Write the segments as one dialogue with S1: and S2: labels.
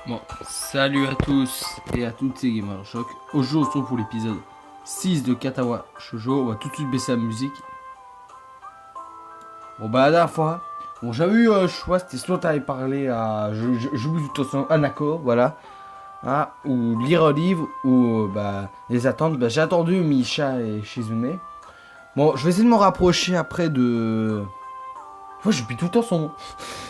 S1: Bon, salut à tous et à toutes ces gamers choc. Aujourd'hui, on se retrouve pour l'épisode 6 de Katawa Shoujo. On va tout de suite baisser la musique. Bon, bah, la dernière fois, bon, j'avais eu le choix, c'était soit t'avais parlé à. J'oublie de toute façon, Anako, voilà. Hein, ou lire un livre, ou bah, les attendre. Bah, j'ai attendu Misha et Shizune. Bon, je vais essayer de me rapprocher après de. Moi, j'oublie tout le temps son nom.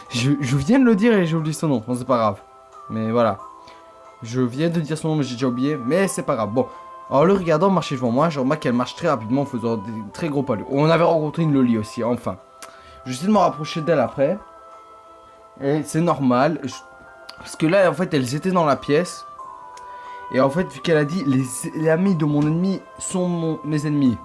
S1: Je viens de le dire et j'ai oublié son nom. Bon, c'est pas grave. Mais voilà. Je viens de dire son nom, mais j'ai déjà oublié. Mais c'est pas grave. Bon. Alors, le regardant marcher devant moi, je remarque qu'elle marche très rapidement en faisant des très gros pas. On avait rencontré une Loli aussi, enfin. Je vais essayer de me rapprocher d'elle après. Et c'est normal. Parce que là, en fait, elles étaient dans la pièce. Et en fait, vu qu'elle a dit les amis de mon ennemi sont mes ennemis.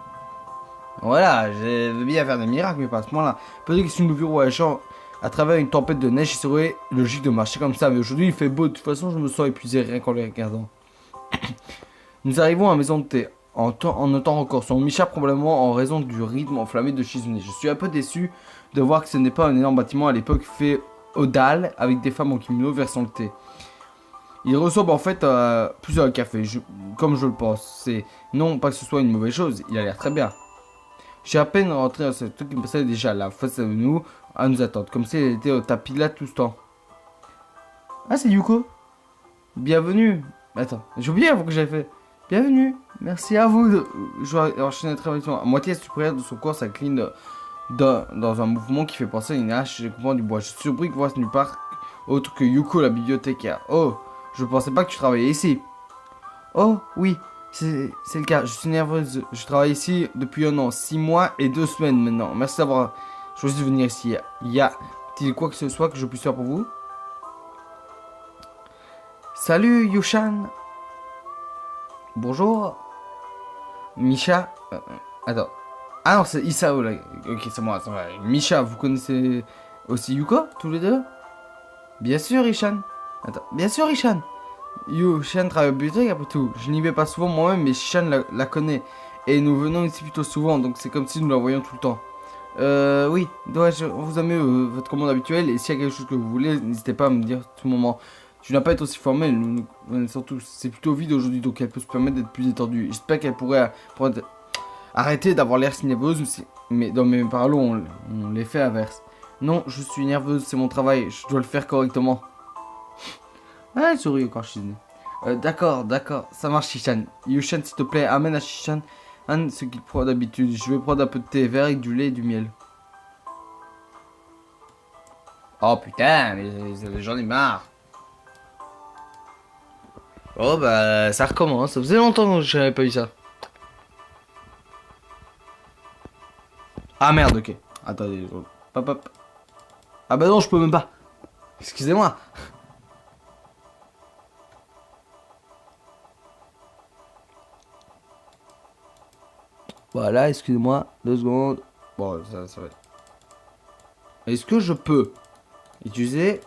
S1: Voilà, j'ai bien à faire des miracles, mais pas à ce moment-là. Peut-être que si nous verrons genre, à travers une tempête de neige, il serait logique de marcher comme ça. Mais aujourd'hui, il fait beau. De toute façon, je me sens épuisé rien qu'en les regardant. Nous arrivons à la maison de thé. En notant encore son Misha, probablement en raison du rythme enflammé de Shizune. Je suis un peu déçu de voir que ce n'est pas un énorme bâtiment à l'époque fait aux dalles avec des femmes en kimono versant le thé. Il ressemble en fait à plusieurs cafés, comme je le pense. C'est non pas que ce soit une mauvaise chose, il a l'air très bien. J'ai à peine rentré dans ce truc qui me passait déjà là, face à nous, à nous attendre. Comme si elle était au tapis là tout ce temps. Ah, c'est Yuko. Bienvenue. Attends, j'ai oublié avant que j'avais fait. Bienvenue. Merci à vous de. Je vais enchaîner très vite. À moitié supérieure de son corps s'incline dans un mouvement qui fait penser à une hache coupant du bois. Je suis surpris que voici nulle part autre que Yuko, la bibliothécaire. Oh, je pensais pas que tu travaillais ici. Oh, oui. C'est le cas, je suis nerveuse. Je travaille ici depuis un an, 6 mois et 2 semaines maintenant. Merci d'avoir choisi de venir ici. Y a-t-il quoi que ce soit que je puisse faire pour vous? Salut Yushan. Bonjour. Misha. Attends. Ah non, c'est Isao là. Ok, c'est moi, ça va. Misha, vous connaissez aussi Yuko, tous les deux? Bien sûr, Ishan. Attends, bien sûr, Ishan. Shan travaille au bibliothèque après tout. Je n'y vais pas souvent moi-même, mais Shan la connaît. Et nous venons ici plutôt souvent, donc c'est comme si nous la voyions tout le temps. Oui, dois-je vous amener votre commande habituelle, et s'il y a quelque chose que vous voulez, n'hésitez pas à me dire à tout moment. Tu n'as pas été aussi formelle, surtout c'est plutôt vide aujourd'hui, donc elle peut se permettre d'être plus détendue. J'espère qu'elle pourrait arrêter d'avoir l'air si nerveuse, mais dans mes paroles, on l'effet inverse. Non, je suis nerveuse, c'est mon travail, je dois le faire correctement. Ah, elle sourit quand je suis né. D'accord, ça marche, Shishan. Yushan, s'il te plaît, amène à Shishan ce qu'il prend d'habitude. Je vais prendre un peu de thé vert avec du lait et du miel. Oh putain, mais j'en ai marre. Oh bah, ça recommence. Ça faisait longtemps que j'avais pas eu ça. Ah merde, ok. Attendez, hop hop. Ah bah non, je peux même pas. Excusez-moi. Voilà, excusez-moi, 2 secondes. Bon, ça va. Est-ce que je peux utiliser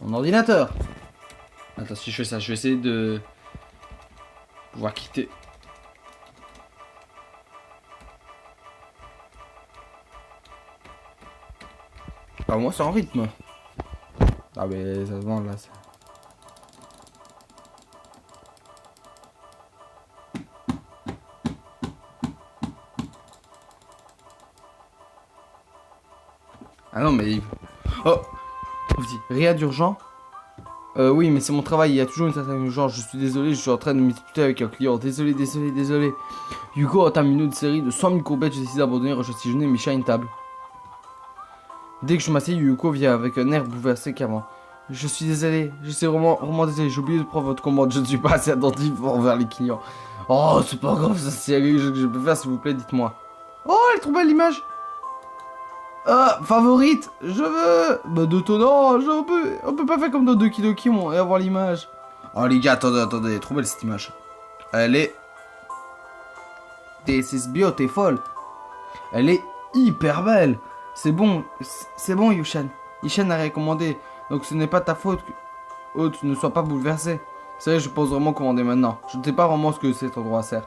S1: mon ordinateur? Attends, si je fais ça, je vais essayer de pouvoir quitter. Ah, moi, c'est en rythme. Ah, mais ça se vend là. Ah non, mais. Oh! Rien d'urgent? Oui, mais c'est mon travail, il y a toujours une certaine urgence. Je suis désolé, je suis en train de me disputer avec un client. Désolé. Hugo entame une série de 100 000 courbettes, je décide d'abandonner, je Micha à une table. Dès que je m'assieds, Yuko vient avec un air bouleversé qu'avant. Je suis désolé, je suis vraiment désolé, j'ai oublié de prendre votre commande, je ne suis pas assez attentif envers les clients. Oh, c'est pas grave, ça c'est quelque chose que je peux faire, s'il vous plaît, dites-moi. Oh, elle est trop belle l'image! Ah, favorite, je veux. Bah, de ton non, on peut pas faire comme dans Doki Doki et avoir l'image. Oh, les gars, attendez, trop belle cette image. Elle est. This is beautiful. Elle est hyper belle. C'est bon, Yushan. Yushan a recommandé, donc ce n'est pas ta faute que Haute ne soit pas bouleversée. C'est vrai, je pense vraiment commander maintenant. Je ne sais pas vraiment ce que cet endroit sert.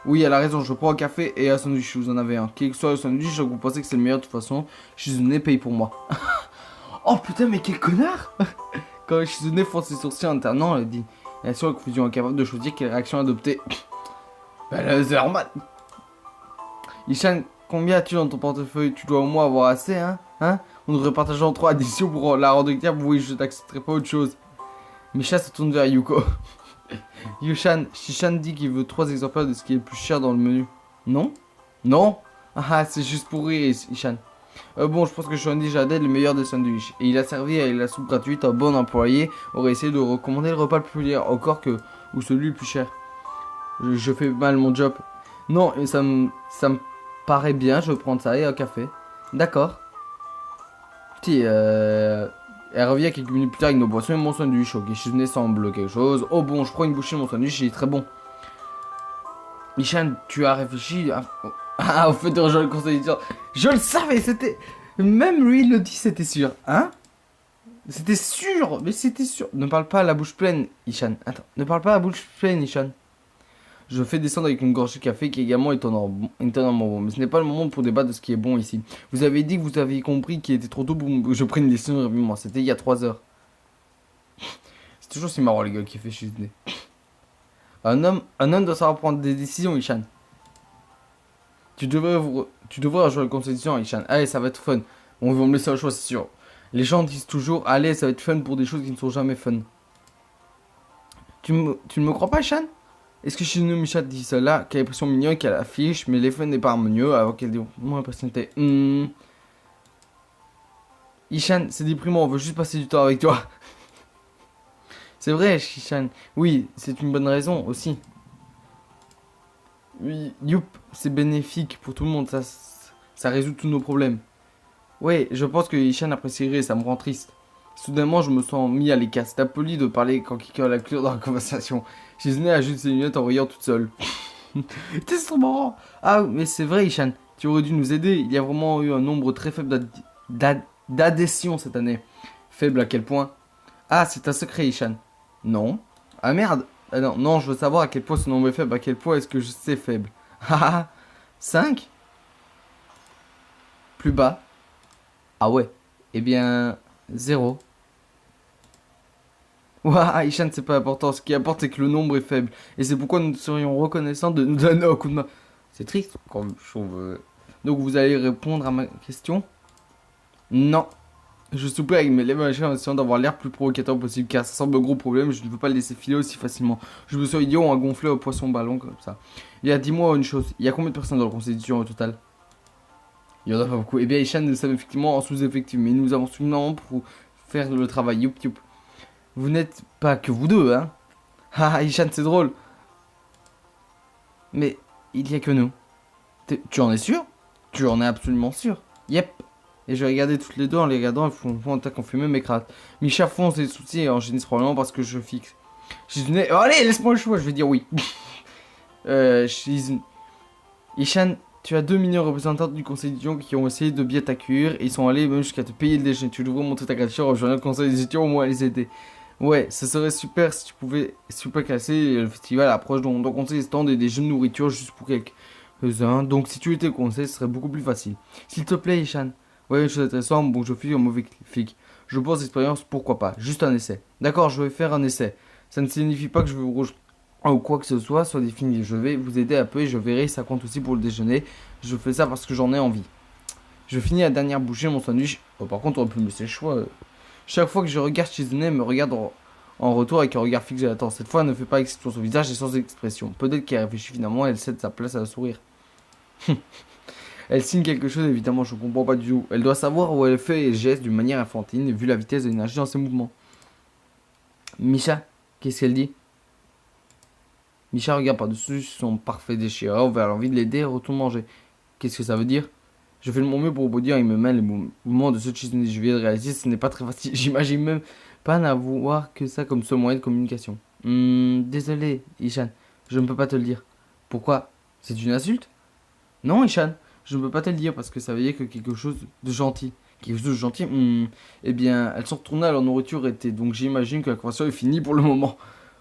S1: Oui, elle a raison, je prends un café et un sandwich, vous en avez un. Quel que soit le sandwich, vous pensez que c'est le meilleur de toute façon. Je suis paye pour moi. Oh putain, mais quel connard. Quand Shizune fronce ses sourcils en alternant, elle dit elle assure que fusion incapable de choisir quelle réaction adopter. Ben c'est normal. Ishan, combien as-tu dans ton portefeuille? Tu dois au moins avoir assez, hein? On devrait partager en 3 additions pour la rendre équitable. Oui, je n'accepterai pas autre chose. Misha se tourne vers Yuko. Yushan, Shishan dit qu'il veut 3 exemplaires de ce qui est le plus cher dans le menu. Non? Non? Ah, c'est juste pour rire, Ishan. Bon, je pense que Shondi Jaded est le meilleur des sandwichs. Et il a servi avec la soupe gratuite. Un bon employé aurait essayé de recommander le repas le plus populaire encore que ou celui le plus cher. Je fais mal mon job. Non, ça me paraît bien. Je vais prendre ça et un café. D'accord. Si, elle revient quelques minutes plus tard avec nos boissons et mon sandwich. Ok, Shizune semble quelque chose. Oh bon, je prends une bouchée de mon sandwich, il est très bon. Ishan, tu as réfléchi au fait de rejoindre le conseil d'édition. Je le savais, c'était... Même lui, il le dit, c'était sûr. Hein? C'était sûr, mais c'était sûr. Ne parle pas à la bouche pleine, Ishan. Attends, ne parle pas à la bouche pleine, Ishan. Je fais descendre avec une gorgée de café qui également est étonnamment bon. Mais ce n'est pas le moment pour débattre de ce qui est bon ici. Vous avez dit que vous aviez compris qu'il était trop tôt pour que je prenne une décision de moi. C'était il y a 3 heures. C'est toujours si marrant les gars qui fait chuter. Un homme doit savoir prendre des décisions, Ishan. Tu devrais rejoindre le conseil d'édition, Ishan. Allez, ça va être fun. Bon, ils vont me laisser le choix, c'est sûr. Les gens disent toujours, allez, ça va être fun pour des choses qui ne sont jamais fun. Tu ne me crois pas, Ishan? Est-ce que Shizune Misha dit cela? Quelle impression mignonne qu'elle affiche, mais l'effet n'est pas harmonieux, alors qu'elle dit moins personnalité. Ishan, c'est déprimant, on veut juste passer du temps avec toi. C'est vrai, Ishan. Oui, c'est une bonne raison aussi. Oui, youp, c'est bénéfique pour tout le monde, ça résout tous nos problèmes. Ouais, je pense que Ishan apprécierait, ça me rend triste. Soudainement, je me sens mis à l'écart. C'est impoli de parler quand quelqu'un a la clé dans la conversation. Shizune ajoute ses lunettes en riant toute seule. C'est trop marrant. Ah, mais c'est vrai, Ishan. Tu aurais dû nous aider. Il y a vraiment eu un nombre très faible d'adhésions cette année. Faible à quel point? Ah, c'est un secret, Ishan. Non. Ah merde. Ah, non, je veux savoir à quel point ce nombre est faible. À quel point est-ce que je sais faible? Ah, 5? Plus bas? Ah ouais. Eh bien, 0. Ouah, Ishan, c'est pas important. Ce qui importe, c'est que le nombre est faible. Et c'est pourquoi nous serions reconnaissants de nous donner un coup de main. C'est triste, comme je trouve. Donc, vous allez répondre à ma question? Non. Je soupire avec mes lèvres en essayant d'avoir l'air plus provocateur possible, car ça semble un gros problème. Je ne veux pas le laisser filer aussi facilement. Je me suis idiot à gonfler un poisson ballon comme ça. Il y a, dis-moi une chose. Il y a combien de personnes dans la constitution au total? Il y en a pas beaucoup. Eh bien, Ishan, nous sommes effectivement en sous-effectif, mais nous avons suffisamment pour faire le travail. Youp, youp. Vous n'êtes pas que vous deux, hein? Ah, Ishan, c'est drôle. Mais il y a que nous. Tu en es sûr? Tu en es absolument sûr? Yep. Et je vais regarder toutes les deux en les regardant, elles font un tas confirmé mes craintes. Misha fonce les soucis et en génisse probablement parce que je fixe. Shizune... Oh, allez, laisse-moi le choix, je vais dire oui. Shizune... Ishan, tu as 2 millions de représentants du conseil d'édition qui ont essayé de bien t'accueillir et ils sont allés même jusqu'à te payer le déjeuner. Tu devrais montrer ta gratitude en rejoignant le conseil d'édition, au moins les aider. Ouais, ça serait super si tu pouvais super casser le festival approche donc on conseille des stands et des jeux de nourriture juste pour quelques-uns. Donc si tu étais le conseil, ce serait beaucoup plus facile. S'il te plaît, Ishan. Ouais, une chose intéressante, bon, je suis un mauvais flic. Je pense expérience, pourquoi pas. Juste un essai. D'accord, je vais faire un essai. Ça ne signifie pas que je vais vous rejoindre ou quoi que ce soit, soit défini. Je vais vous aider un peu et je verrai, ça compte aussi pour le déjeuner. Je fais ça parce que j'en ai envie. Je finis la dernière bouchée de mon sandwich. Oh, par contre, on peut me laisser le choix. Chaque fois que je regarde Shizune, elle me regarde en retour avec un regard fixé. Attends, cette fois, elle ne fait pas exception. Son visage est sans expression. Peut-être qu'elle réfléchit finalement, elle cède sa place à sourire. Elle signe quelque chose, évidemment, je comprends pas du tout. Elle doit savoir où elle fait les gestes d'une manière infantile, vu la vitesse de l'énergie dans ses mouvements. Misha, qu'est-ce qu'elle dit? Misha regarde par-dessus son parfait déchireur vers l'envie de l'aider et retourne manger. Qu'est-ce que ça veut dire? Je fais de mon mieux pour vous dire, il me mêle les mouvements de ce Shizune. Je viens de réaliser, ce n'est pas très facile. J'imagine même pas n'avoir que ça comme seul moyen de communication. Désolé, Ishan, je ne peux pas te le dire. Pourquoi? C'est une insulte? Non, Ishan. Je ne peux pas te le dire parce que ça veut dire que quelque chose de gentil. Quelque chose de gentil, eh bien, elles sont retournées à leur nourriture été. Donc j'imagine que la conversation est finie pour le moment.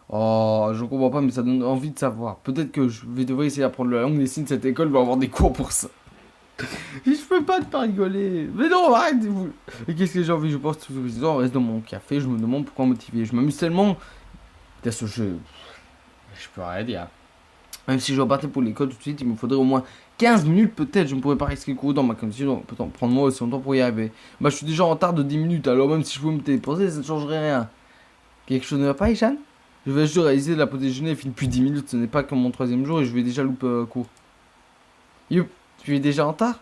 S1: Oh, je comprends pas, mais ça donne envie de savoir. Peut-être que je vais devoir essayer d'apprendre la langue des signes de cette école, je vais avoir des cours pour ça. Je peux pas te pas rigoler. Mais non, arrêtez-vous. Et qu'est-ce que j'ai envie? Je pense que on reste dans mon café. Je me demande pourquoi motiver. Je m'amuse tellement. Putain, ce jeu. Je peux rien dire. Même si je dois partir pour l'école tout de suite, il me faudrait au moins 15 minutes peut-être. Je ne pourrais pas risquer courir dans ma condition. Peut-être prendre moi aussi longtemps pour y arriver. Bah, je suis déjà en retard de 10 minutes. Alors, même si je pouvais me téléporter, ça ne changerait rien. Quelque chose ne va pas, Ishan? Je vais juste réaliser la pause déjeuner. Elle finit depuis 10 minutes. Ce n'est pas comme mon troisième jour et je vais déjà louper un cours. Youp, tu es déjà en retard?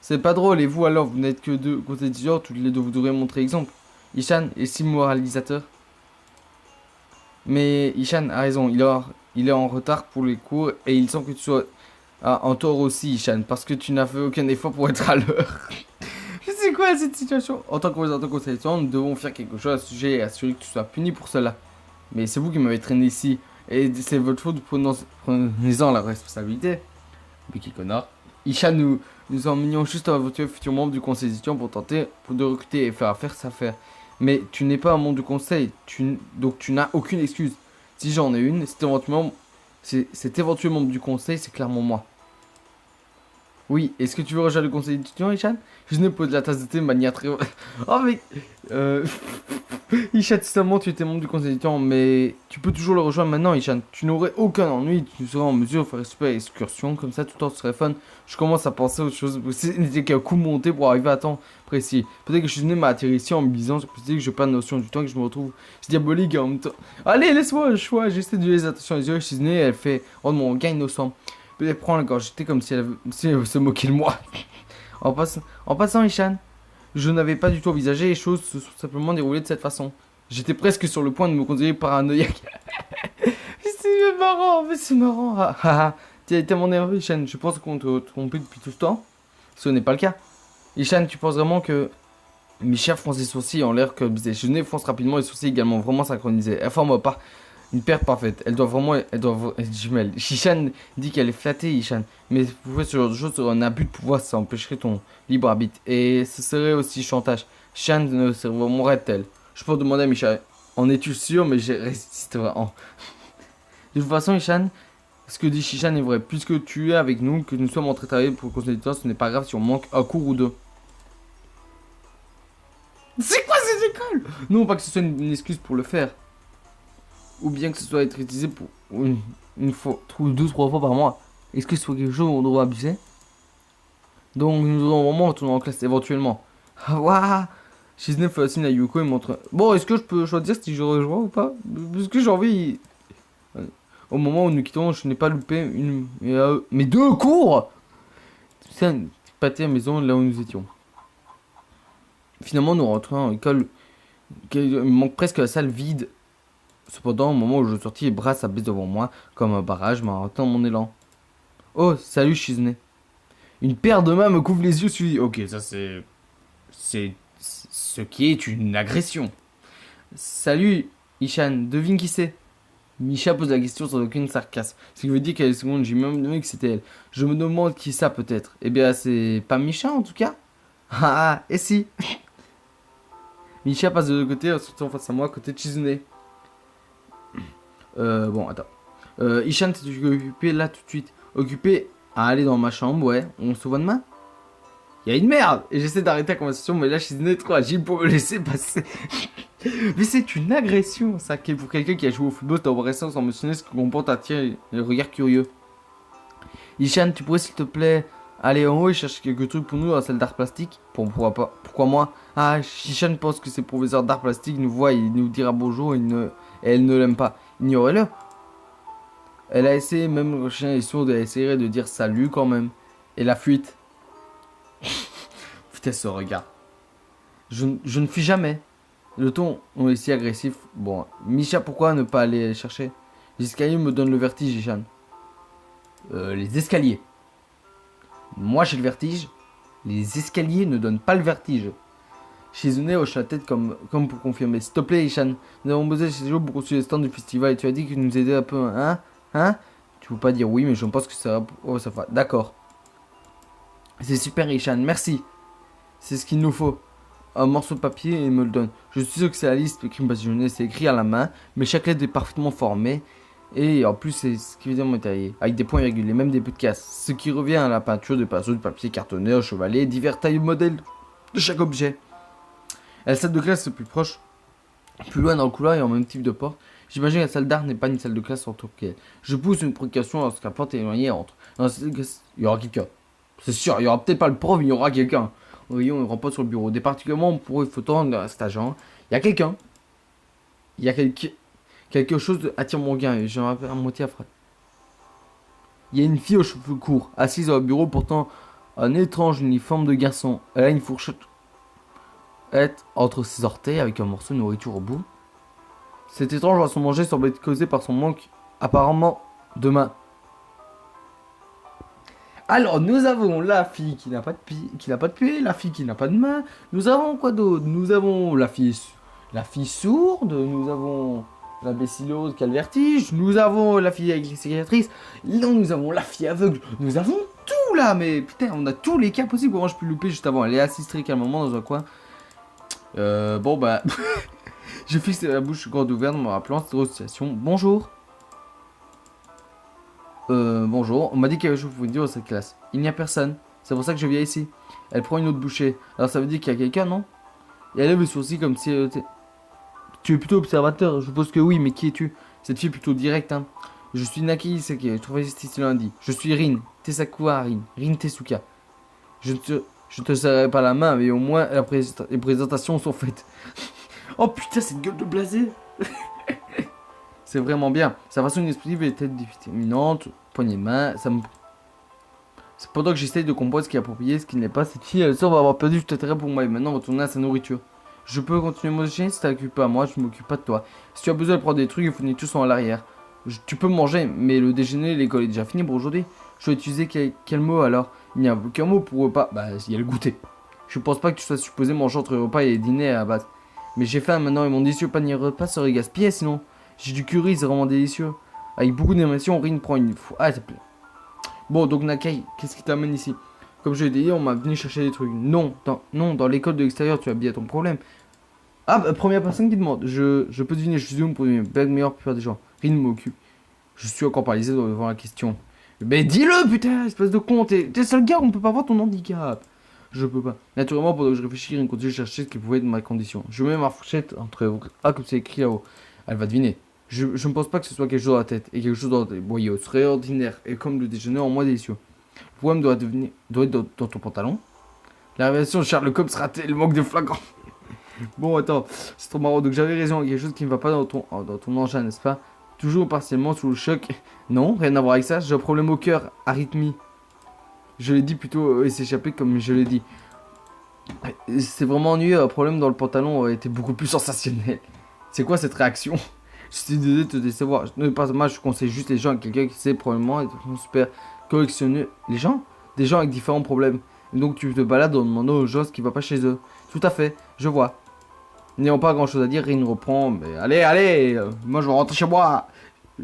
S1: C'est pas drôle, et vous alors, vous n'êtes que deux côtés d'étudiants, tous les deux vous devrez montrer exemple. Ishan est si moralisateur. Mais Ishan a raison, il est en retard pour les cours et il sent que tu sois en tort aussi, Ishan, parce que tu n'as fait aucun effort pour être à l'heure. C'est quoi cette situation? En tant que représentant conseil d'étudiant, nous devons faire quelque chose à ce sujet et assurer que tu sois puni pour cela. Mais c'est vous qui m'avez traîné ici, et c'est votre faute, prenez-en la responsabilité. Mais quel connard. Ishan, nous emmenions juste à votre futur membre du conseil d'étudiant pour tenter de recruter et faire affaire sa affaire. Mais tu n'es pas un membre du conseil, donc tu n'as aucune excuse. Si j'en ai une, cet éventuel membre du conseil, c'est clairement moi. Oui, est-ce que tu veux rejoindre le conseil d'étudiant, Ishan? Je ne pose la tasse de thé de manière très... Oh mais... Ishan, seulement tu étais membre du conseil d'étudiant, mais tu peux toujours le rejoindre maintenant, Ishan. Tu n'aurais aucun ennui, tu serais en mesure de faire une super excursion, comme ça tout en serait fun. Je commence à penser à autre chose, ce n'était qu'un coup monté pour arriver à temps précis. Peut-être que je suis venu m'atterrir ici en me disant que je n'ai pas de notion du temps, que je me retrouve diabolique en même temps. Allez, laisse-moi le choix, j'essaie de les attention les yeux, je suis venu, elle fait... Oh mon gars innocent. Peut-être prendre la gorgée comme si elle se moquait de moi. En passant, Ishan, je n'avais pas du tout envisagé les choses se sont simplement déroulées de cette façon. J'étais presque sur le point de me considérer paranoïaque. C'est marrant, mais c'est marrant. Tu es tellement nerveux, Ishan. Je pense qu'on te trompait depuis tout ce temps. Ce n'est pas le cas. Ishan, tu penses vraiment que Misha fronce ses sourcils en l'air comme des déjeuner, fonce rapidement les sourcils également vraiment synchronisés. Elle forme pas une paire parfaite. Elle doit être jumelle. Ishan dit qu'elle est flattée, Ishan. Mais vous faites ce genre de choses sur un abus de pouvoir, ça empêcherait ton libre arbitre. Et ce serait aussi chantage. Ishan ne se mourrait-elle? Je peux demander à Misha. En es-tu sûr? Mais j'ai résisté vraiment. De toute façon, Ishan, ce que dit Shishan est vrai. Puisque tu es avec nous, que nous sommes en train de travailler pour le conseil d'étudiant, ce n'est pas grave si on manque un cours ou deux. C'est quoi cette école? Non, pas que ce soit une excuse pour le faire. Ou bien que ce soit être utilisé pour une fois, 2-3 fois par mois. Est-ce que ce soit quelque chose où on doit abuser? Donc nous devons vraiment retourner en classe éventuellement. Ah waouh! Shizune fait aussi à Yuko et montre... Bon, est-ce que je peux choisir si je rejoins ou pas? Parce que j'ai envie... Au moment où nous quittons, je n'ai pas loupé mais 2 cours! C'est un pâté à la maison là où nous étions. Finalement, nous rentrons à l'école. Il me manque presque la salle vide. Cependant, au moment où je sortis, les bras s'abaissent devant moi, comme un barrage, m'arrêtant mon élan. Oh, salut Shizune. Une paire de mains me couvre les yeux, suis. Ok, ça c'est. C'est ce qui est une agression. Salut, Ishan, devine qui c'est? Misha pose la question sans aucun sarcasme. Ce qui veut dire qu'à la seconde, j'ai même deviné que c'était elle. Je me demande qui ça peut être. Eh bien, c'est pas Misha en tout cas. Ah, et si? Misha passe de l'autre côté, en se retrouve face à moi, à côté de Shizune. Bon, attends. Ishan s'est occupé là tout de suite. Occupé à aller dans ma chambre, ouais. On se voit demain? Y'a une merde! Et j'essaie d'arrêter la conversation, mais là, Shizune est trop agile pour me laisser passer. Mais c'est une agression, ça, pour quelqu'un qui a joué au football, t'as embrassé sans mentionner ce que comporte attirer le regard curieux. Ishan, tu pourrais s'il te plaît aller en haut et chercher quelques trucs pour nous dans la salle d'art plastique? Pourquoi pas? Pourquoi moi? Ah, Ishan pense que ses professeurs d'art plastique nous voient, il nous dira bonjour et elle ne l'aime pas. Ignorez-le. Elle a essayé, même le chien est sourd, elle essaierait de dire salut quand même. Et la fuite. Putain, ce regard. Je ne fuis jamais. Le ton est si agressif. Bon, Misha, pourquoi ne pas aller chercher? Les escaliers me donnent le vertige, Ishan. Les escaliers. Moi, j'ai le vertige. Les escaliers ne donnent pas le vertige. Shizune hoche la tête comme pour confirmer. S'il te plaît, Ishan. Nous avons besoin de ces jours pour construire le stand du festival. Et tu as dit que nous aider un peu, hein? Hein? Tu veux pas dire oui, mais je pense que ça va... Oh, ça va. D'accord. C'est super, Ishan. Merci. C'est ce qu'il nous faut. Un morceau de papier et il me le donne. Je suis sûr que c'est la liste écrite par Shizune. C'est écrit à la main, mais chaque lettre est parfaitement formée. Et en plus, c'est ce qui est évidemment taillé, avec des points irréguliers, même des bouts de casse. Ce qui revient à la peinture de pinceaux, de papier, cartonné, chevalet, divers tailles modèles de chaque objet. Et la salle de classe est plus proche, plus loin dans le couloir et en même type de porte. J'imagine que la salle d'art n'est pas une salle de classe en tant qu'elle. Je pousse une précaution lorsque la porte est éloignée et entre. Dans la salle de classe, il y aura quelqu'un. C'est sûr, il y aura peut-être pas le prof, mais il y aura quelqu'un. Oui, on ne rentre pas sur le bureau. Des particulièrement pour une photo de cet agent. Il y a quelqu'un. Il y a quelque chose de attire mon gain et j'en ai à moitié à frère. Il y a une fille aux cheveux courts, assise au bureau, portant un étrange uniforme de garçon. Elle a une fourchette entre ses orteils avec un morceau de nourriture au bout. Cet étrange à son manger semble être causé par son manque apparemment de main. Alors nous avons la fille qui n'a pas de pied, la fille qui n'a pas de main. Nous avons quoi d'autre? Nous avons la fille sourde, nous avons la bacillose qui a le vertige, nous avons la fille avec les cicatrices, nous avons la fille aveugle, nous avons tout là, mais putain, on a tous les cas possibles. Comment je peux louper juste avant? Elle est assise très calmement dans un coin. Bon bah, je fixe la bouche grande ouverte en me rappelant cette situation. Bonjour. Bonjour. On m'a dit qu'il y avait quelque chose pour vous dire dans cette classe. Il n'y a personne. C'est pour ça que je viens ici. Elle prend une autre bouchée. Alors ça veut dire qu'il y a quelqu'un, non? Et elle lève le sourcil comme si elle était... Tu es plutôt observateur, je suppose que oui, mais qui es-tu? Cette fille est plutôt directe, hein. Je suis Naki Iseki, je trouve ici lundi. Je suis Rin, Tesakuwa Rin Tesuka. Je te serrerai pas la main, mais au moins les présentations sont faites. Oh putain, cette gueule de blasé. C'est vraiment bien. Sa façon inexpressive est déterminante, poignée de main, ça me... C'est pendant que j'essaye de comprendre ce qui est approprié, ce qui n'est pas. Cette fille, elle semble avoir perdu tout intérêt pour moi et maintenant retourner à sa nourriture. Je peux continuer mon chien si tu t'occupes pas à moi, je m'occupe pas de toi. Si tu as besoin de prendre des trucs, il faut venir tous en l'arrière. Tu peux manger, mais le déjeuner, l'école est déjà finie pour aujourd'hui. Je dois utiliser quel mot alors? Il n'y a aucun mot pour repas. Bah, il y a le goûter. Je pense pas que tu sois supposé manger entre repas et dîner à la base. Mais j'ai faim maintenant et mon délicieux panier repas serait gaspillé sinon. J'ai du curry, c'est vraiment délicieux. Avec beaucoup d'émotion, Rin prend une... Ah, ça plaît. Bon, donc Nakai, qu'est-ce qui t'amène ici? Comme je l'ai dit, on m'a venu chercher des trucs. Non, dans l'école de l'extérieur, tu as bien ton problème. Ah, bah, première personne qui demande. Je peux deviner, je suis une pour une blague meilleure plupart des gens. Rin m'occupe. Je suis encore paralysé devant la question. Mais dis-le, putain, espèce de con, t'es le seul gars, on peut pas voir ton handicap. Je peux pas. Naturellement, pendant que je réfléchis, Rin continue de chercher ce qui pouvait être ma condition. Je mets ma fourchette entre... Ah, comme c'est écrit là-haut. Elle va deviner. Je ne pense pas que ce soit quelque chose dans la tête et quelque chose dans les boyaux. Ce serait ordinaire et comme le déjeuner en moins délicieux. Le problème doit être dans ton pantalon. La révélation de Sherlock Holmes ratait le manque de flagrant. Bon, attends, c'est trop marrant. Donc j'avais raison, il y a quelque chose qui ne va pas dans ton engin, n'est-ce pas? Toujours partiellement sous le choc. Non, rien à voir avec ça. J'ai un problème au cœur, arythmie. Je l'ai dit plutôt et s'échapper comme je l'ai dit. C'est vraiment ennuyeux, un problème dans le pantalon aurait été beaucoup plus sensationnel. C'est quoi cette réaction? Je suis désolé de te décevoir. Moi, je conseille juste les gens à quelqu'un qui sait probablement être super collectionner les gens. Des gens avec différents problèmes. Et donc tu te balades en demandant aux gens ce qui va pas chez eux. Tout à fait, je vois. N'ayant pas grand chose à dire, Rin reprend. Mais allez, moi je vais rentrer chez moi.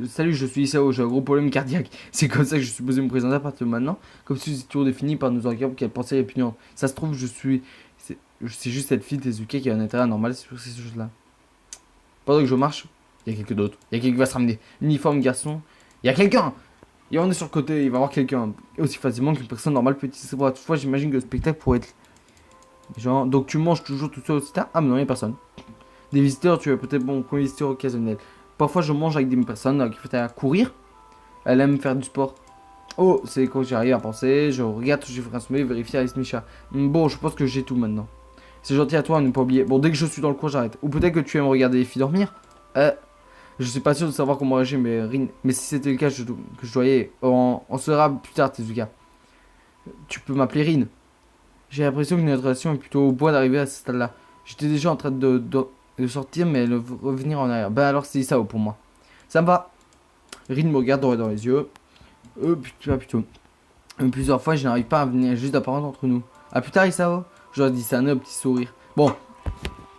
S1: Salut, je suis Isao, j'ai un gros problème cardiaque. C'est comme ça que je suis posé me présenter à partir de maintenant. Comme si c'était toujours défini par nos handicapes qu'elle pensait répugnante. Ça se trouve, c'est juste cette fille Tezuka qui a un intérêt anormal sur ces choses-là. Pendant que je marche, il y a quelqu'un d'autre. Il y a quelqu'un qui va se ramener. Uniforme garçon. Il y a quelqu'un. Et on est sur le côté, il va y avoir quelqu'un. Aussi facilement qu'une personne normale peut utiliser ses bras. Toutefois, j'imagine que le spectacle pourrait être... Genre, donc tu manges toujours tout seul aussi tard? Ah mais non, il n'y a personne. Des visiteurs, tu es peut-être bon pour les visiteurs occasionnels. Parfois, je mange avec des personnes qui font à courir. Elle aime faire du sport. Oh, c'est quand j'arrive à penser. Je regarde, je fais un sommeil, vérifier Alice Micha. Bon, je pense que j'ai tout maintenant. C'est gentil à toi, ne pas oublier. Bon, dès que je suis dans le coin, j'arrête. Ou peut-être que tu aimes regarder les filles dormir. Je suis pas sûr de savoir comment réagir, mais si c'était le cas, que je doyais, on sera plus tard, Tezuka. Tu peux m'appeler Rin. J'ai l'impression que notre relation est plutôt au point d'arriver à ce stade-là. J'étais déjà en train de sortir, mais de revenir en arrière. Ben alors c'est ça pour moi. Ça me va. Rin me regarde droit dans les yeux. Plutôt. Plusieurs fois, je n'arrive pas à venir juste d'apparence entre nous. À plus tard, Isao. Je leur dis ça, un petit sourire. Bon,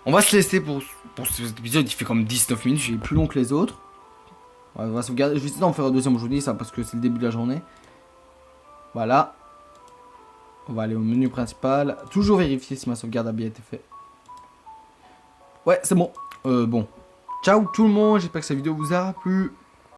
S1: on va se laisser pour cet épisode. Il fait comme 19 minutes, il est plus long que les autres. Ouais, on va sauvegarder. Je vais essayer d'en faire un deuxième aujourd'hui, ça, parce que c'est le début de la journée. Voilà. On va aller au menu principal. Toujours vérifier si ma sauvegarde a bien été faite. Ouais, c'est bon. Bon. Ciao tout le monde, j'espère que cette vidéo vous a plu.